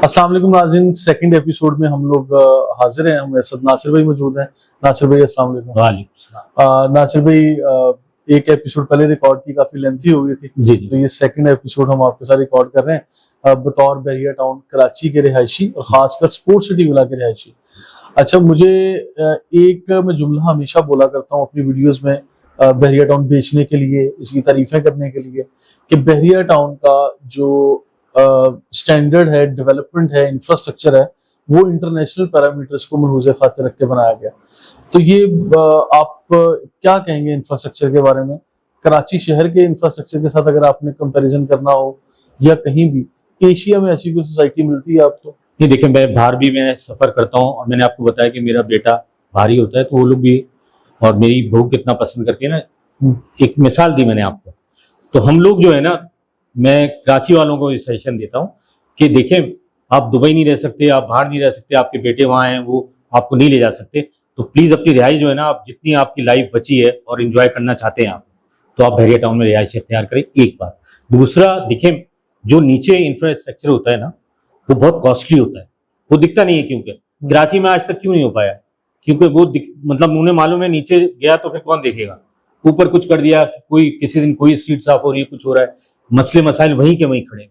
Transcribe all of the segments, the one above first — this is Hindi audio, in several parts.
अस्सलाम वालेकुम नाज़रीन, सेकंड एपिसोड में हम लोग हाजिर हैं। हमारे साथ नासिर भाई मौजूद हैं। नासिर भाई अस्सलाम वालेकुम। वालेकुम सलाम। नासिर भाई एक एपिसोड पहले रिकॉर्ड की, काफी लेंथी हो गई थी जी तो ये सेकंड एपिसोड हम आपके साथ रिकॉर्ड कर रहे हैं बतौर बहरिया टाउन कराची के रिहायशी और खासकर स्पोर्ट्स सिटी विला के रिहायशी। अच्छा, मुझे एक मैं जुमला हमेशा बोला करता हूँ अपनी वीडियोस में बहरिया टाउन बेचने के लिए, इसकी तारीफें करने के लिए कि बहरिया टाउन का जो स्टैंडर्ड है, डेवलपमेंट है, इंफ्रास्ट्रक्चर है, वो इंटरनेशनल पैरामीटर्स को मलहूज़ खातिर रख के बनाया गया। तो ये आप क्या कहेंगे इंफ्रास्ट्रक्चर के बारे में? कराची शहर के इंफ्रास्ट्रक्चर के साथ अगर आपने कंपैरिजन करना हो या कहीं भी एशिया में ऐसी कोई सोसाइटी मिलती है आपको? नहीं, देखिए मैं बाहर भी मैं सफ़र करता हूँ और मैंने आपको बताया कि मेरा बेटा बाहरी होता है, तो वो लोग भी और मेरी बहू कितना पसंद करती है ना। एक मिसाल दी मैंने आपको, तो हम लोग जो है ना, मैं कराची वालों को सजेशन देता हूँ कि देखें, आप दुबई नहीं रह सकते, आप बाहर नहीं रह सकते, आपके बेटे वहाँ हैं, वो आपको नहीं ले जा सकते, तो प्लीज़ अपनी रिहाइश जो है ना, आप जितनी आपकी लाइफ बची है और एंजॉय करना चाहते हैं आप, तो आप बहरिया टाउन में रिहाइश इख्तियार करें। एक बात। दूसरा, देखें जो नीचे इंफ्रास्ट्रक्चर होता है ना, वो बहुत कॉस्टली होता है, वो दिखता नहीं है। क्योंकि कराची में आज तक क्यों नहीं हो पाया? क्योंकि वो मतलब उन्हें मालूम है नीचे गया तो फिर कौन देखेगा, ऊपर कुछ कर दिया, कोई किसी दिन कोई स्ट्रीट साफ हो रही है, कुछ हो रहा है, मसले मसाइल वहीं के वहीं खड़े हैं।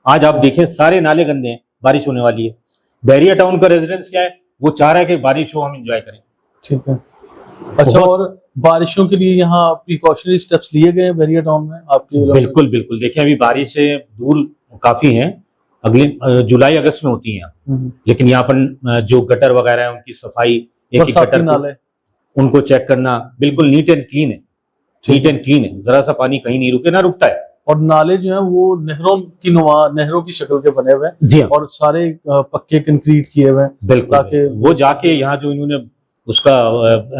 आज आप देखें सारे नाले गंदे हैं, बारिश होने वाली है। बहरिया टाउन का रेजिडेंस क्या है, वो चाह रहा है कि बारिश हो, हम एंजॉय करें। ठीक है। अच्छा, और बारिशों के लिए यहाँ प्रिकॉशनरी स्टेप्स लिए गए बहरिया टाउन में आपके? बिल्कुल बिल्कुल। देखिए अभी बारिशें दूर काफी हैं, अगले जुलाई अगस्त में होती हैं, लेकिन यहाँ पर जो गटर वगैरह है उनकी सफाई, एक एक गटर नाले उनको चेक करना, बिल्कुल नीट एंड क्लीन है, नीट एंड क्लीन है, जरा सा पानी कहीं नहीं रुके ना रुकता है। और नाले जो है वो नहरों की शक्ल के बने हुए हैं। जी हाँ। और सारे पक्के कंक्रीट किए हुए हैं, बिल्कुल, ताकि वो जाके यहाँ जो इन्होंने उसका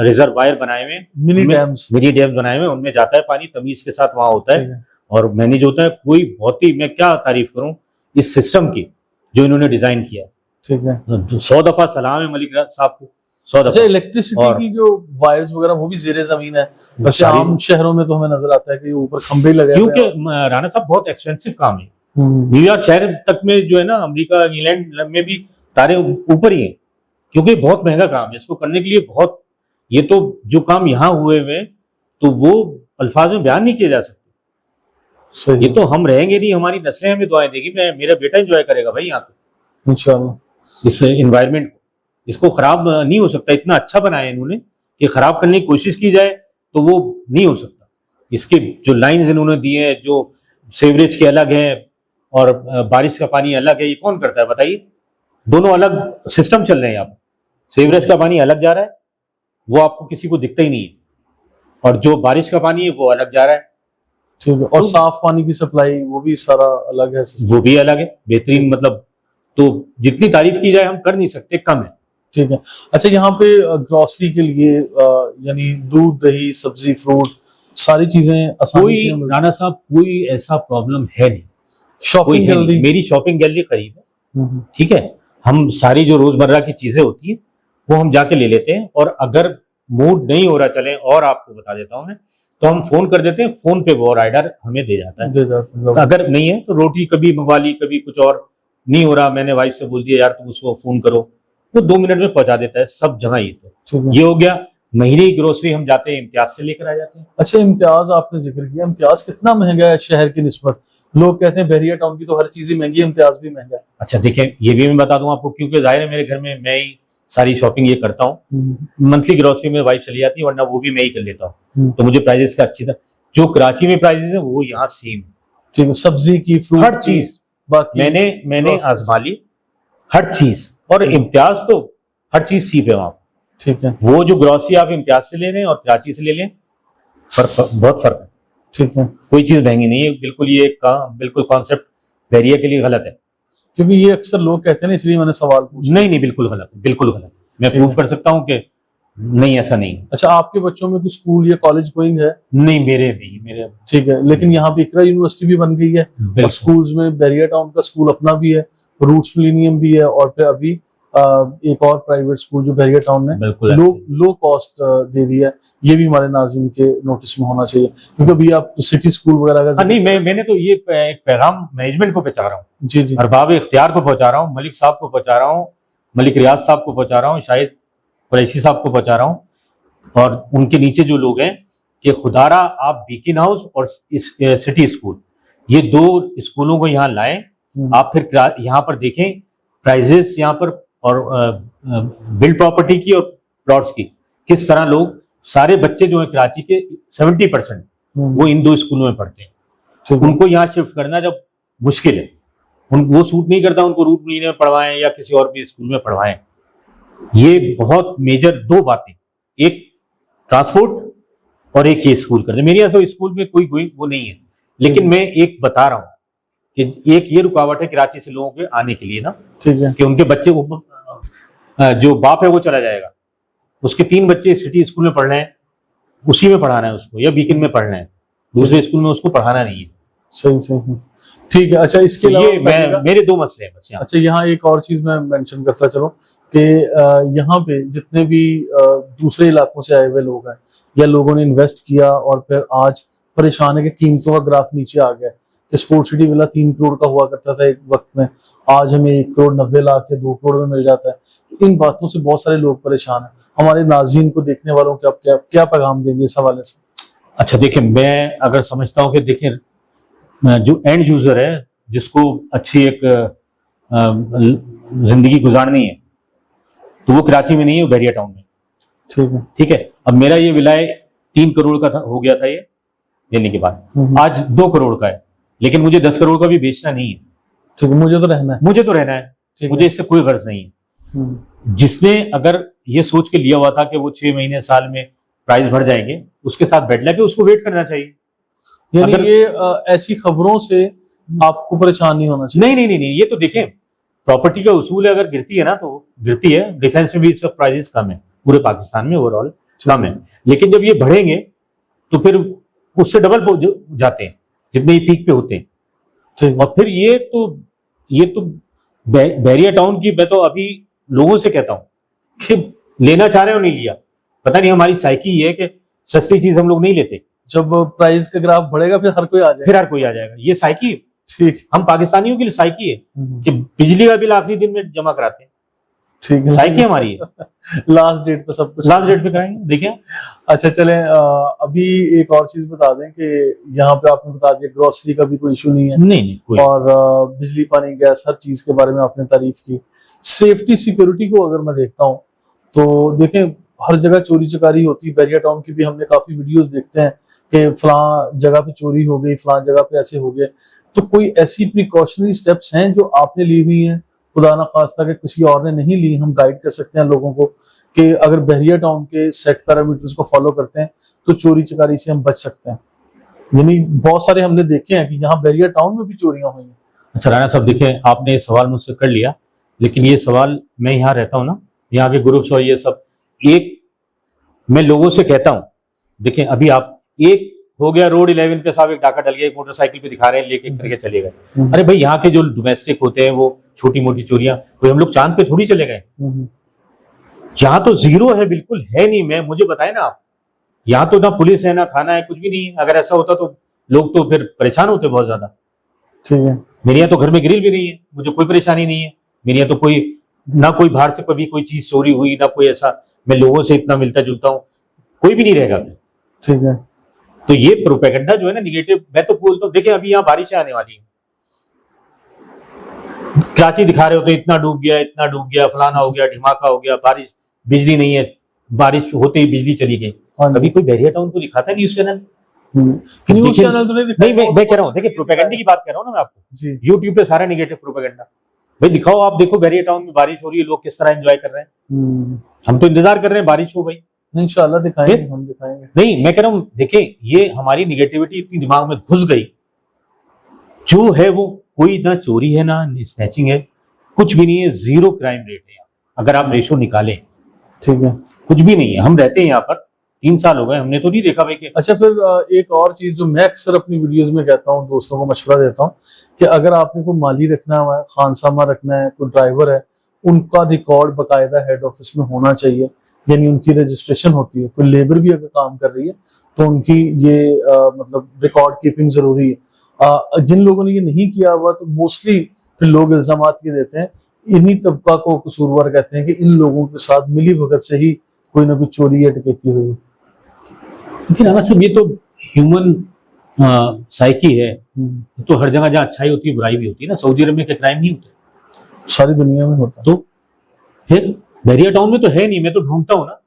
रिजर्वायर बनाए हुए, मिनी डैम्स बनाए हुए, उनमें जाता है पानी, तमीज के साथ वहां होता है और मैनेज होता है। कोई बहुत ही, मैं क्या तारीफ करूं इस सिस्टम की जो इन्होंने डिजाइन किया। ठीक है, 100 दफा सलाम है मलिक साहब को, 100 दफा। अच्छा, इलेक्ट्रिसिटी की जो वायर्स वगैरह वो भी जेरे जमीन है? वैसे आम शहरों में तो हमें नजर आता है कि ऊपर खंभे लगे, क्योंकि राणा साहब बहुत एक्सपेंसिव काम है। न्यूयॉर्क शहर तक में जो है ना, अमेरिका इंग्लैंड में भी तारे ऊपर ही है, क्योंकि बहुत महंगा काम है इसको करने के लिए। बहुत, ये तो जो काम यहाँ हुए हुए तो वो अल्फाज में बयान नहीं किए जा सकते। ये तो हम रहेंगे नहीं, हमारी नस्लें हमें दुआएं देगी, मेरा बेटा एंजॉय करेगा भाई यहाँ तो इंशाल्लाह। इस एनवायरनमेंट को, इसको खराब नहीं हो सकता। इतना अच्छा बनाया इन्होंने कि खराब करने की कोशिश की जाए तो वो नहीं हो सकता। इसके जो लाइंस इन्होंने दिए हैं, जो सीवरेज के अलग है और बारिश का पानी अलग है, ये कौन करता है बताइए? दोनों अलग सिस्टम चल रहे हैं यहाँ पर। सीवरेज का पानी अलग जा रहा है, वो आपको किसी को दिखता ही नहीं है, और जो बारिश का पानी है वो अलग जा रहा है। ठीक है। और साफ पानी की सप्लाई वो भी सारा अलग है, वो भी अलग है, बेहतरीन। मतलब तो जितनी तारीफ की जाए हम कर नहीं सकते, कम है। ठीक है। अच्छा, यहाँ पे ग्रोसरी के लिए यानी दूध, दही, सब्जी, फ्रूट, सारी चीजें आसानी से? राणा साहब कोई ऐसा प्रॉब्लम है नहीं। शॉपिंग गैलरी, मेरी शॉपिंग गैलरी करीब है, ठीक है। हम सारी जो रोजमर्रा की चीजें होती है वो हम जाके ले लेते हैं, और अगर मूड नहीं हो रहा, चले और आपको बता देता हूँ मैं, तो हम फोन कर देते हैं, फोन पे वो राइडर हमें दे जाता है। अगर नहीं है तो रोटी कभी मंगवा ली, कभी कुछ और नहीं हो रहा, मैंने वाइफ से बोल दिया यार तुम उसको फोन करो, वो 2 मिनट में पहुंचा देता है सब जगह। ये हो गया। महीने की ग्रोसरी हम जाते हैं, इम्तियाज से लेकर आ जाते हैं। अच्छा, इम्तियाज आपने जिक्र किया, इम्तियाज कितना महंगा है शहर की निस्बत? लोग कहते हैं बहरिया टाउन की तो हर चीज ही महंगी है, इम्तियाज भी महंगा है। अच्छा देखें, ये भी मैं बता दूं आपको, क्योंकि जाहिर है मेरे घर में मैं ही सारी शॉपिंग ये करता हूँ। मंथली ग्रोसरी में वाइफ चली जाती है, वरना वो भी मैं ही कर लेता हूँ। तो मुझे प्राइजेस का अच्छी तरह, जो कराची में प्राइजेस है वो यहाँ सेम। ठीक है। सब्जी की, फ्रूट, हर चीज मैंने आजमा ली, हर चीज। और इम्तियाज तो हर चीज सीप है वहाँ। ठीक है। वो जो ग्रोसरी आप इम्तियाज से ले रहे हैं और कराची से ले लें, बहुत फर्क है। ठीक है। कोई चीज महंगी नहीं है, बिल्कुल। ये बिल्कुल कॉन्सेप्ट बहरिया के लिए गलत है, क्योंकि ये अक्सर लोग कहते हैं ना, इसलिए मैंने सवाल पूछा। नहीं, बिल्कुल गलत है, बिल्कुल गलत। मैं प्रूव कर सकता हूँ कि नहीं, ऐसा नहीं। अच्छा, आपके बच्चों में कुछ स्कूल या कॉलेज गोइंग है? नहीं, मेरे ठीक है। लेकिन यहाँ पे इकरा यूनिवर्सिटी भी बन गई है, और स्कूल्स में बहरिया टाउन का स्कूल अपना भी है, रूट्स मिलेनियम भी है, और फिर अभी एक और प्राइवेट स्कूल जो बहरिया टाउन में बिल्कुल लो कॉस्ट दे दिया है, ये भी हमारे नाज़रीन के नोटिस में होना चाहिए, क्योंकि अभी आप सिटी स्कूल वगैरह का नहीं, मैंने तो ये एक पैगाम मैनेजमेंट को पहुंचा रहा हूँ, जी जी, अरबाब इख्तियार को पहुंचा रहा हूँ, मलिक साहब को पहुंचा रहा हूँ, मलिक रियाज साहब को पहुंचा रहा हूँ, शाहिद कुरैशी साहब को पहुंचा रहा हूँ, और उनके नीचे जो लोग हैं कि खुदारा आप बीकिन हाउस और इस सिटी स्कूल, ये 2 स्कूलों को यहाँ लाएं, आप फिर यहाँ पर देखें प्राइजेस यहाँ पर, और बिल्ड प्रॉपर्टी की और प्लॉट्स की, किस तरह लोग सारे बच्चे जो हैं कराची के 70% वो इन 2 स्कूलों में पढ़ते हैं। उनको यहाँ शिफ्ट करना जब मुश्किल है, वो सूट नहीं करता, उनको रूट मील में पढ़वाएं या किसी और भी स्कूल में पढ़वाएं। ये बहुत मेजर 2 बातें, एक ट्रांसपोर्ट और एक ये स्कूल करते। मेरे यहाँ से स्कूल में कोई वो नहीं है, लेकिन मैं एक बता रहा हूँ कि एक ये रुकावट है कराची से लोगों के आने के लिए ना, ठीक है, कि उनके बच्चे जो बाप है वो चला जाएगा, उसके 3 बच्चे सिटी स्कूल में पढ़ रहे हैं, उसी में पढ़ाना है उसको, या बीकिन में पढ़ना है, दूसरे स्कूल में उसको पढ़ाना नहीं है। सही सही, ठीक है। अच्छा, इसके अलावा मेरे 2 मसले हैं बस यहाँ। अच्छा, यहाँ एक और चीज मैं मेंशन करता चलो कि यहाँ पे जितने भी दूसरे इलाकों से आए हुए लोग हैं या लोगों ने इन्वेस्ट किया और फिर आज परेशान है कि कीमतों का ग्राफ नीचे आ गया, स्पोर्ट्स सिटी विला 3 करोड़ का हुआ करता था एक वक्त में, आज हमें 1 करोड़ 90 लाख या 2 करोड़ में मिल जाता है। इन बातों से बहुत सारे लोग परेशान हैं। हमारे नाज़रीन को, देखने वालों को आप क्या पैगाम देंगे इस हवाले से? अच्छा, देखिए, मैं अगर समझता हूँ कि देखिए जो एंड यूजर है, जिसको अच्छी एक जिंदगी गुजारनी है, तो वो कराची में नहीं है, वो बहरिया टाउन में। ठीक है। अब मेरा ये विलाय 3 करोड़ का हो गया था, ये लेने के बाद आज 2 करोड़ का है, लेकिन मुझे 10 करोड़ का भी बेचना नहीं है। ठीक है, मुझे तो रहना है, मुझे इससे कोई गर्ज नहीं है। जिसने अगर ये सोच के लिया हुआ था कि वो 6 महीने साल में प्राइस बढ़ जाएंगे, उसके साथ बैठ लगे, उसको वेट करना चाहिए। यानी ये ऐसी खबरों से आपको परेशान नहीं होना चाहिए। नहीं, ये तो देखें, प्रॉपर्टी का उसूल है, अगर गिरती है ना तो गिरती है। डिफेंस में भी इस वक्त प्राइसेस कम है, पूरे पाकिस्तान में ओवरऑल कम है, लेकिन जब ये बढ़ेंगे तो फिर उससे डबल जाते हैं जितने ये पीक पे होते हैं। और फिर ये तो बहरिया टाउन की, मैं तो अभी लोगों से कहता हूँ कि लेना चाह रहे हो नहीं लिया, पता नहीं हमारी साइकी ये है कि सस्ती चीज हम लोग नहीं लेते। जब प्राइस का ग्राफ बढ़ेगा फिर हर कोई आ जाएगा, ये साइकी, ठीक, हम पाकिस्तानियों के लिए साइकी है कि बिजली का बिल आखिरी दिन में जमा कराते हैं। ठीक है, साइकी हमारी है। लास्ट डेट पे सब कुछ लास्ट डेट पे कराएंगे, देखें। अच्छा, चलें, अभी एक और चीज बता दें कि यहाँ पे आपने बता दिया ग्रोसरी का भी कोई इशू नहीं है, नहीं कोई। और बिजली पानी गैस हर चीज के बारे में आपने तारीफ की। सेफ्टी सिक्योरिटी को अगर मैं देखता हूँ तो देखें, हर जगह चोरी चकारी होती है। बहरिया टाउन की भी हमने काफी वीडियोस देखते हैं कि फलां जगह पे चोरी हो गई, फलां जगह पे ऐसे हो गए। तो कोई ऐसी प्रिकॉशनरी स्टेप्स हैं जो आपने ली हुई हैं, खुदा ना खास्ता कि किसी और ने नहीं ली, हम गाइड कर सकते हैं लोगों को कि अगर बहरिया टाउन के सेट पैरामीटर्स को फॉलो करते हैं तो चोरी चकारी से हम बच सकते हैं? यानी बहुत सारे हमने देखे हैं कि यहाँ बहरिया टाउन में भी चोरियां हुई हैं। अच्छा राना साहब, देखें, आपने ये सवाल मुझसे कर लिया, लेकिन ये सवाल, मैं यहाँ रहता हूँ ना, यहाँ के ग्रुप्स और ये सब, एक मैं लोगों से कहता हूँ, देखें, अभी आप एक हो गया रोड 11 पे साहब एक डाका डल गया, एक मोटरसाइकिल पे दिखा रहे हैं, लेके करके चले गए। अरे भाई, यहाँ के जो डोमेस्टिक होते हैं वो छोटी मोटी चोरियां, कोई हम लोग चांद पे थोड़ी चले गए। यहाँ तो जीरो है, बिल्कुल है नहीं। मुझे बताए ना आप, यहाँ तो ना पुलिस है ना थाना है, कुछ भी नहीं है। अगर ऐसा होता तो लोग तो फिर परेशान होते बहुत ज्यादा। ठीक है, मेरे यहाँ तो घर में ग्रिल भी नहीं है, मुझे कोई परेशानी नहीं है। मेरे यहाँ तो कोई बाहर से कभी कोई चीज चोरी हुई ना कोई ऐसा, मैं लोगों से इतना मिलता जुलता हूँ, कोई भी नहीं रहेगा। ठीक है, तो ये प्रोपेगेंडा जो है ना निगेटिव, मैं तो बोलता हूँ, देखिए अभी यहाँ बारिशें आने वाली है, कराची दिखा रहे हो तो इतना डूब गया, फलाना हो गया, ढिमाका हो गया, बारिश, बिजली नहीं है, बारिश होते ही बिजली चली गई। कभी कोई बहरिया टाउन को दिखाता है न्यूज चैनल? न्यूज चैनल तो नहीं, मैं कह रहा हूँ, देखिए प्रोपेगेंडा की बात कर रहा हूँ ना मैं आपको। यूट्यूब पे सारा निगेटिव प्रोपेगेंडा, भाई दिखाओ, आप देखो बहरिया टाउन में बारिश हो रही है, लोग किस तरह एंजॉय कर रहे हैं। हम तो इंतजार कर रहे हैं बारिश हो, भाई इंशाल्लाह दिखाएंगे, हम दिखाएंगे। नहीं, मैं कह रहा हूँ, देखिए ये हमारी निगेटिविटी इतनी दिमाग में घुस गई, जो है वो कोई ना चोरी है ना स्नैचिंग है, कुछ भी नहीं है, जीरो क्राइम रेट है। अगर आप रेशो निकालें, ठीक है, कुछ भी नहीं है। हम रहते हैं यहाँ पर 3 साल हो गए, हमने तो नहीं देखा भाई कि। अच्छा, फिर एक और चीज जो मैं अक्सर अपनी वीडियोस में कहता हूँ, दोस्तों को मशवरा देता हूँ कि अगर आपने कोई माली रखना है, खानसामा रखना है, कोई ड्राइवर है, उनका रिकॉर्ड बाकायदा हेड ऑफिस में होना चाहिए, यानी उनकी रजिस्ट्रेशन होती है। कोई लेबर भी अगर काम कर रही है तो उनकी ये मतलब रिकॉर्ड कीपिंग जरूरी है। जिन लोगों ने ये नहीं किया हुआ तो मोस्टली फिर लोग इल्जाम ये देते हैं, इन्हीं तबका को कसूरवार कहते हैं कि इन लोगों के साथ मिली भगत से ही कोई ना कोई चोरी या डकैती हुई। लेकिन राणा साहब, ये तो ह्यूमन साइकी है, तो हर जगह जहाँ अच्छाई होती है बुराई भी होती है ना। सऊदी अरब में क्या क्राइम नहीं होता? सारी दुनिया में होता। तो फिर बहरिया टाउन में तो है नहीं, मैं तो ढूंढता हूँ ना,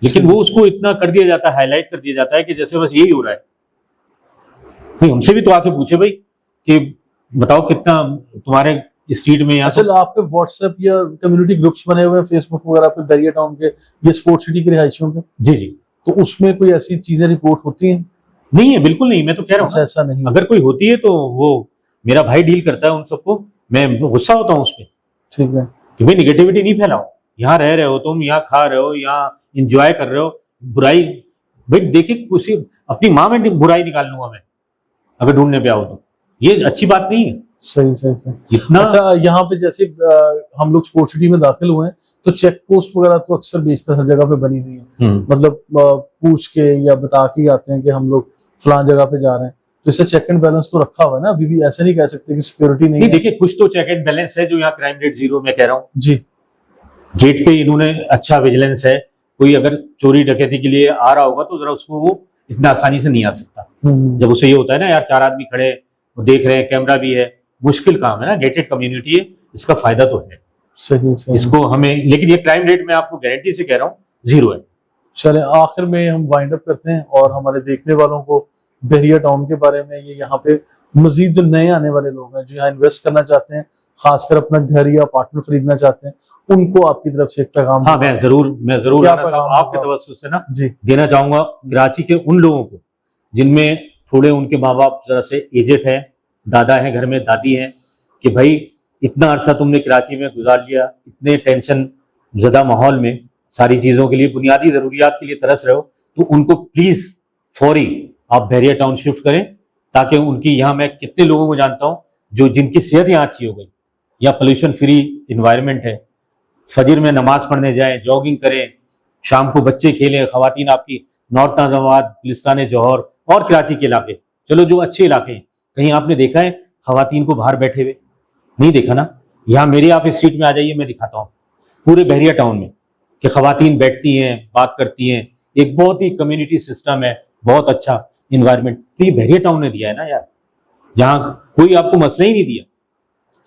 लेकिन वो उसको इतना कर दिया जाता है, हाईलाइट कर दिया जाता है कि जैसे बस यही हो रहा है। कोई हमसे भी तो आके पूछे भाई कि बताओ कितना तुम्हारे स्ट्रीट में यहाँ। अच्छा, आपके व्हाट्सएप या कम्युनिटी ग्रुप्स बने हुए हैं फेसबुक वगैरह पे बहरिया टाउन के, ये स्पोर्ट सिटी के रिहायशियों के? जी जी। तो उसमें कोई ऐसी चीजें रिपोर्ट होती हैं? नहीं है, बिल्कुल नहीं। मैं तो कह रहा हूँ ऐसा नहीं, अगर कोई होती है तो वो मेरा भाई डील करता है उन सबको। मैं गुस्सा होता हूँ उस पर ठीक है कि भाई निगेटिविटी नहीं फैलाओ। यहाँ रह रहे हो तुम, यहाँ खा रहे हो, यहाँ इंजॉय कर रहे हो, बुराई भाई देखिए कुछ अपनी माँ में बुराई निकाल लूंगा मैं अगर ढूंढने पे आओ तो। ये अच्छी बात नहीं है। सही सही सही। इतना अच्छा, यहाँ पे जैसे हम लोग स्पोर्ट सिटी में दाखिल हुए हैं तो चेक पोस्ट वगैरह तो अक्सर बेशतर हर जगह पे बनी हुई है, मतलब पूछ के या बता के आते हैं कि हम लोग फलां जगह पे जा रहे हैं, तो इससे चेक एंड बैलेंस तो रखा हुआ है ना। अभी भी ऐसे नहीं कह सकते कि सिक्योरिटी नहीं है। देखिए कुछ तो चेक एंड बैलेंस है जो यहाँ क्राइम रेट 0 मैं कह रहा हूँ जी। गेट पे इन्होंने अच्छा विजिलेंस है। कोई अगर चोरी डकैती के लिए आ रहा होगा तो जरा उसको वो इतना आसानी से नहीं आ सकता। जब उसे ये होता है ना यार 4 आदमी खड़े वो देख रहे हैं, कैमरा भी है, मुश्किल काम है ना। गेटेड कम्युनिटी है, इसका फायदा तो है। सही सही। इसको हमें, लेकिन ये क्राइम रेट मैं आपको गारंटी से कह रहा हूँ 0 है। चले आखिर में हम वाइंड अप करते हैं और हमारे देखने वालों को बहरिया टाउन के बारे में, ये यहाँ पे मजीद जो नए आने वाले लोग हैं जो यहाँ इन्वेस्ट करना चाहते हैं, खासकर अपना घर या अपार्टमेंट खरीदना चाहते हैं, उनको आपकी तरफ से एक पैगाम। हाँ, मैं जरूर आपके तवज्जुह से ना जी देना चाहूंगा कराची के उन लोगों को जिनमें थोड़े उनके माँ बाप जरा से एजेड है, दादा है घर में, दादी हैं, कि भाई इतना अरसा तुमने कराची में गुजार लिया, इतने टेंशन ज़दा माहौल में सारी चीज़ों के लिए, बुनियादी ज़रूरियात के लिए तरस रहे हो, तो उनको प्लीज़ फौरी आप बहरिया टाउन शिफ्ट करें, ताकि उनकी, यहाँ मैं कितने लोगों को जानता हूँ जो जिनकी सेहत यहाँ अच्छी हो गई, या पोल्यूशन फ्री इन्वायरमेंट है, फजर में नमाज पढ़ने जाएं, जॉगिंग करें, शाम को बच्चे खेलें, खवातीन आपकी नॉर्थ नाजाबाद, गुलिस्तान जौहर और कराची के इलाके, चलो जो अच्छे इलाके हैं, कहीं आपने देखा है खवातीन को बाहर बैठे हुए? नहीं देखा ना। यहाँ मेरे आप इस स्ट्रीट में आ जाइए, मैं दिखाता हूँ पूरे बहरिया टाउन में कि खवातीन बैठती हैं, बात करती हैं, एक बहुत ही कम्युनिटी सिस्टम है, बहुत अच्छा इन्वायरमेंट। तो ये बहरिया टाउन ने दिया है ना यार, यहाँ कोई आपको मसला ही नहीं दिया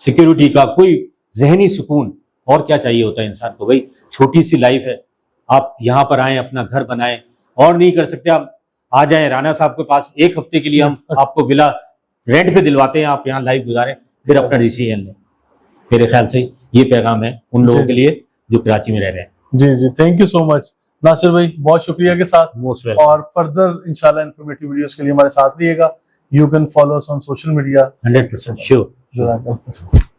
सिक्योरिटी का, कोई जहनी सुकून। और क्या चाहिए होता है इंसान को भाई? छोटी सी लाइफ है, आप यहाँ पर आए, अपना घर बनाएं, और नहीं कर सकते आप आ जाएं राणा साहब के पास, 1 हफ्ते के लिए हम आपको विला रेंट पे दिलवाते हैं, आप यहाँ लाइफ गुजारें, फिर अपना डिसीजन लें। मेरे ख्याल से ये पैगाम है उन लोगों के लिए जो कराची में रह रहे हैं। जी जी, thank you so much Nasir भाई, बहुत शुक्रिया के साथ। Most welcome. और फर्दर इंशाल्लाह इन्फॉर्मेटिव वीडियोस के लिए हमारे साथ रहिएगा। You can follow us on social media. 100% sure.